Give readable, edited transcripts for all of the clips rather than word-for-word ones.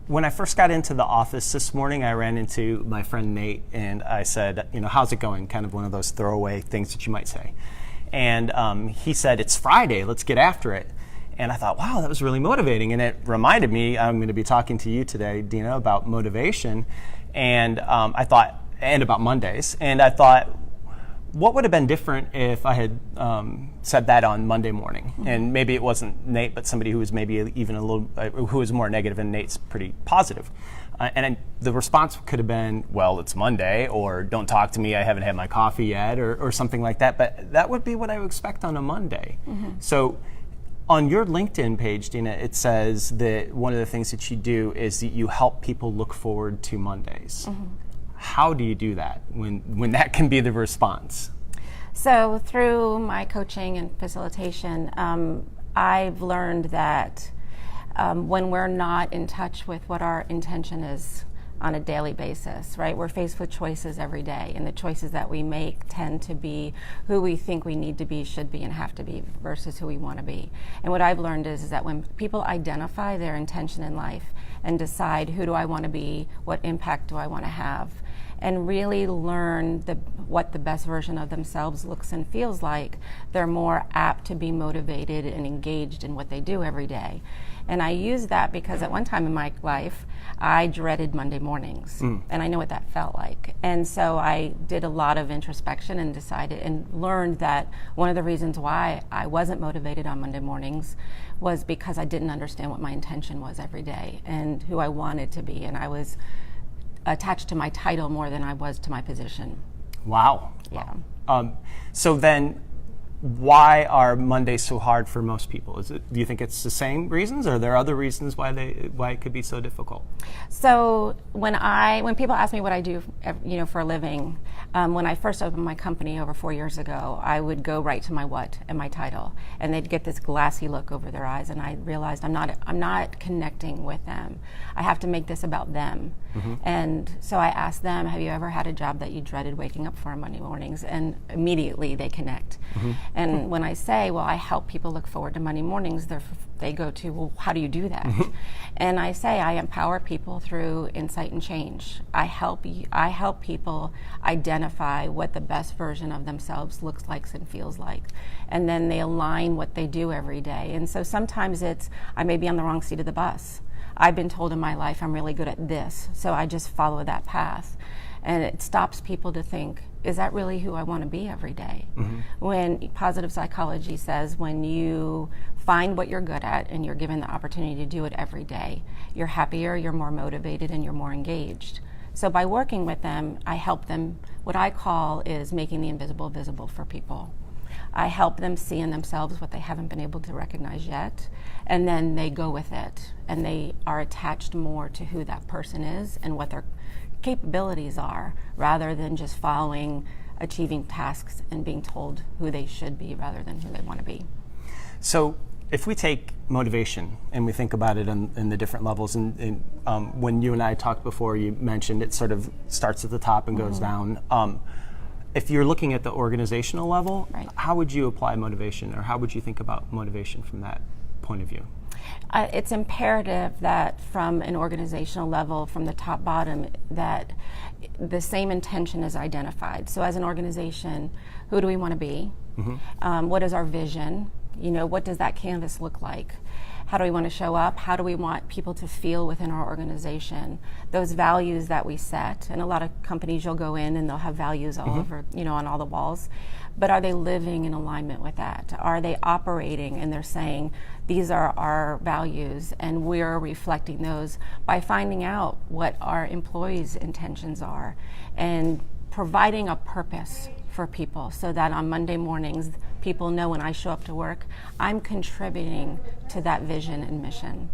when I first got into the office this morning, I ran into my friend Nate, and I said, how's it going? Kind of one of those throwaway things that you might say. And he said, it's Friday, let's get after it. And I thought, wow, that was really motivating. And it reminded me, I'm going to be talking to you today, Dina, about motivation. And I thought, and about Mondays. And I thought, what would have been different if I had said that on Monday morning? Mm-hmm. And maybe it wasn't Nate, but somebody who was maybe even a little, who was more negative, and Nate's pretty positive. The response could have been, well, it's Monday, or don't talk to me, I haven't had my coffee yet, or something like that. But that would be what I would expect on a Monday. Mm-hmm. So on your LinkedIn page, Dina, it says that one of the things that you do is that you help people look forward to Mondays. Mm-hmm. How do you do that when that can be the response? So through my coaching and facilitation, I've learned that when we're not in touch with what our intention is on a daily basis, right? We're faced with choices every day, and the choices that we make tend to be who we think we need to be, should be, and have to be versus who we want to be. And what I've learned is that when people identify their intention in life and decide, who do I want to be, what impact do I want to have, and really learn what the best version of themselves looks and feels like, they're more apt to be motivated and engaged in what they do every day. And I use that because at one time in my life, I dreaded Monday mornings, and I know what that felt like. And so I did a lot of introspection and decided and learned that one of the reasons why I wasn't motivated on Monday mornings was because I didn't understand what my intention was every day and who I wanted to be. And I was attached to my title more than I was to my position. Wow. Yeah. So then, why are Mondays so hard for most people? Do you think it's the same reasons, or are there other reasons why it could be so difficult? So when people ask me what I do, for a living, when I first opened my company over 4 years ago, I would go right to my what and my title, and they'd get this glassy look over their eyes, and I realized I'm not connecting with them. I have to make this about them. Mm-hmm. And so I asked them, have you ever had a job that you dreaded waking up for on Monday mornings? And immediately they connect. Mm-hmm. And when I say, well, I help people look forward to Monday mornings, they go to, well, how do you do that? Mm-hmm. And I say, I empower people through insight and change. I help people identify what the best version of themselves looks like and feels like. And then they align what they do every day. And so sometimes it's, I may be on the wrong seat of the bus. I've been told in my life I'm really good at this, so I just follow that path. And it stops people to think, is that really who I want to be every day? Mm-hmm. When positive psychology says when you find what you're good at and you're given the opportunity to do it every day, you're happier, you're more motivated, and you're more engaged. So by working with them, I help them, what I call is making the invisible visible for people. I help them see in themselves what they haven't been able to recognize yet, and then they go with it, and they are attached more to who that person is and what their capabilities are, rather than just following achieving tasks and being told who they should be rather than who they want to be. So if we take motivation and we think about it in the different levels, and when you and I talked before, you mentioned it sort of starts at the top and goes down. If you're looking at the organizational level, right, how would you apply motivation, or how would you think about motivation from that point of view? It's imperative that from an organizational level, from the top bottom, that the same intention is identified. So as an organization, who do we want to be? Mm-hmm. What is our vision? What does that canvas look like? How do we want to show up? How do we want people to feel within our organization? Those values that we set, and a lot of companies, you'll go in and they'll have values all over, on all the walls. But are they living in alignment with that? Are they operating and they're saying, these are our values, and we're reflecting those by finding out what our employees' intentions are and providing a purpose for people, so that on Monday mornings, people know when I show up to work, I'm contributing to that vision and mission,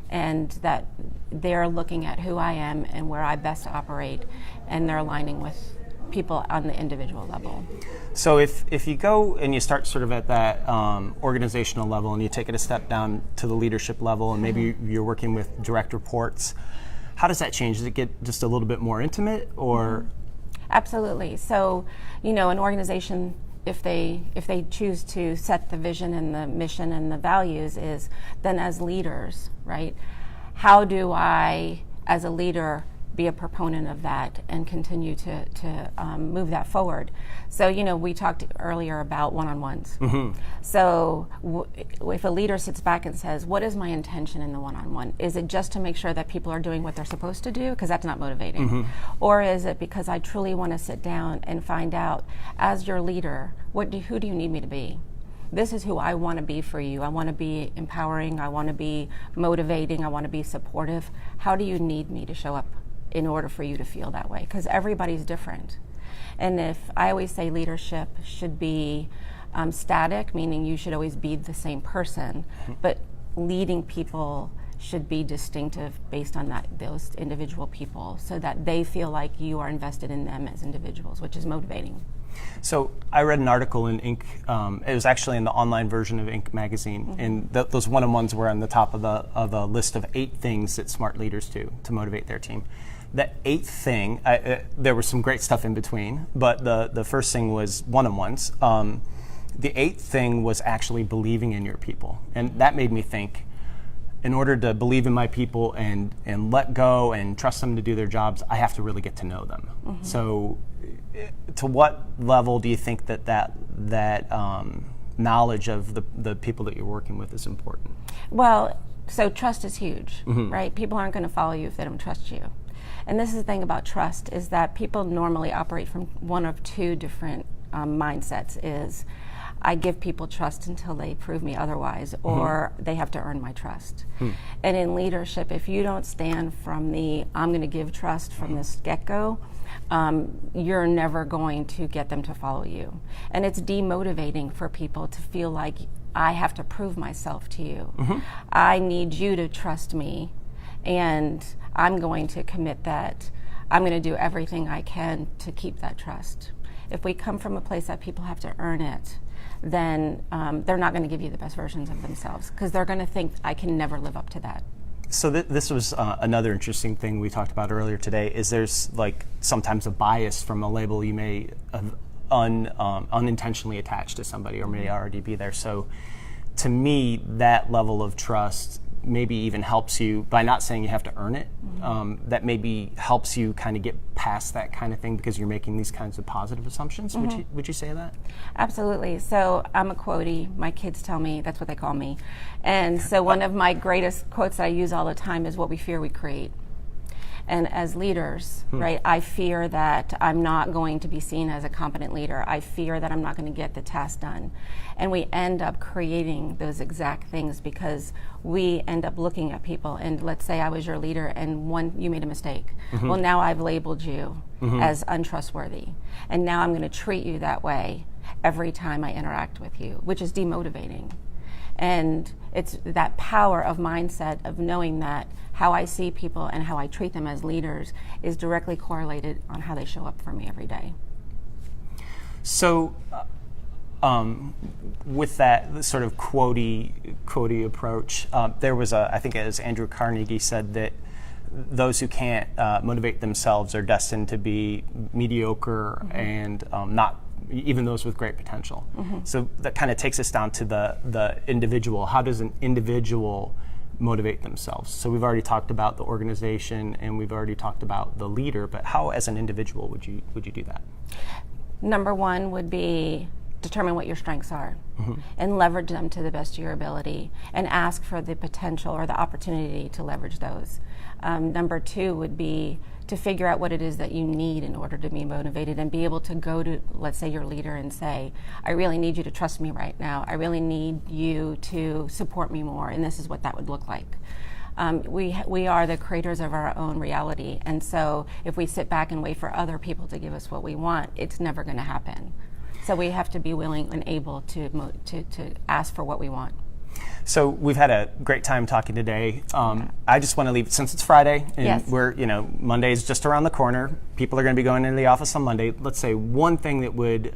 and that they're looking at who I am and where I best operate, and they're aligning with people on the individual level. So if you go and you start sort of at that organizational level, and you take it a step down to the leadership level, and maybe you're working with direct reports, how does that change? Does it get just a little bit more intimate, or? Absolutely. So, an organization, if they choose to set the vision and the mission and the values, is then as leaders, right? how do I, as a leader, be a proponent of that and continue to move that forward? So, we talked earlier about one-on-ones. So if a leader sits back and says, what is my intention in the one-on-one? Is it just to make sure that people are doing what they're supposed to do? Because that's not motivating. Or is it because I truly want to sit down and find out, as your leader, who do you need me to be? This is who I want to be for you. I want to be empowering. I want to be motivating. I want to be supportive. How do you need me to show up in order for you to feel that way? Because everybody's different. And if I always say leadership should be static, meaning you should always be the same person, but leading people should be distinctive based on those individual people, so that they feel like you are invested in them as individuals, which is motivating. So I read an article in Inc. It was actually in the online version of Inc. magazine, and those one-on-ones were on the top of a list of 8 things that smart leaders do to motivate their team. The 8th thing, there was some great stuff in between, but the first thing was one-on-ones. The 8th thing was actually believing in your people, and that made me think, in order to believe in my people and let go and trust them to do their jobs, I have to really get to know them. So to what level do you think that knowledge of the people that you're working with is important? Well, so trust is huge, right? People aren't going to follow you if they don't trust you. And this is the thing about trust, is that people normally operate from one of 2 different mindsets. Is I give people trust until they prove me otherwise, or they have to earn my trust. And in leadership, if you don't stand from the I'm going to give trust from this get-go, you're never going to get them to follow you. And it's demotivating for people to feel like I have to prove myself to you. I need you to trust me, and I'm going to commit that I'm going to do everything I can to keep that trust. If we come from a place that people have to earn it, then they're not going to give you the best versions of themselves, because they're going to think I can never live up to that. So this was another interesting thing we talked about earlier today, is there's like sometimes a bias from a label you may have unintentionally attached to somebody or may already be there. So to me, that level of trust maybe even helps you, by not saying you have to earn it, that maybe helps you kind of get past that kind of thing, because you're making these kinds of positive assumptions. Would you say that? Absolutely. So I'm a quotey. My kids tell me that's what they call me. And so one of my greatest quotes that I use all the time is, what we fear we create. And as leaders, right, I fear that I'm not going to be seen as a competent leader. I fear that I'm not going to get the task done. And we end up creating those exact things because we end up looking at people. And let's say I was your leader and you made a mistake. Well, now I've labeled you as untrustworthy. And now I'm going to treat you that way every time I interact with you, which is demotivating. And it's that power of mindset of knowing that how I see people and how I treat them as leaders is directly correlated on how they show up for me every day. So with that sort of quotey approach, there was I think it was Andrew Carnegie said that those who can't motivate themselves are destined to be mediocre and not even those with great potential. So that kind of takes us down to the individual. How does an individual motivate themselves? So we've already talked about the organization and we've already talked about the leader, but how as an individual would you do that? Number one would be determine what your strengths are and leverage them to the best of your ability and ask for the potential or the opportunity to leverage those. Number two would be to figure out what it is that you need in order to be motivated and be able to go to, let's say, your leader and say, I really need you to trust me right now. I really need you to support me more, and this is what that would look like. We are the creators of our own reality, and so if we sit back and wait for other people to give us what we want, it's never going to happen. So we have to be willing and able to ask for what we want. So we've had a great time talking today. I just want to leave, since it's Friday and we're, Monday is just around the corner. People are going to be going into the office on Monday. Let's say one thing that would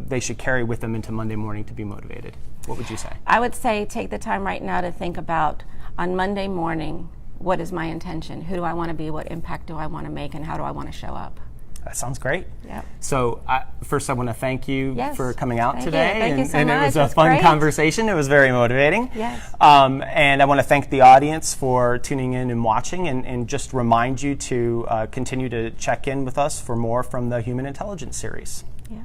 they should carry with them into Monday morning to be motivated. What would you say? I would say take the time right now to think about, on Monday morning, what is my intention? Who do I want to be? What impact do I want to make? And how do I want to show up? That sounds great. Yep. So first I want to thank you Yes. for coming out Thank today. you. Thank you so and much. it was a That's fun great. conversation. It was very motivating. Yes. And I want to thank the audience for tuning in and watching, and just remind you to continue to check in with us for more from the Human Intelligence series. Yeah.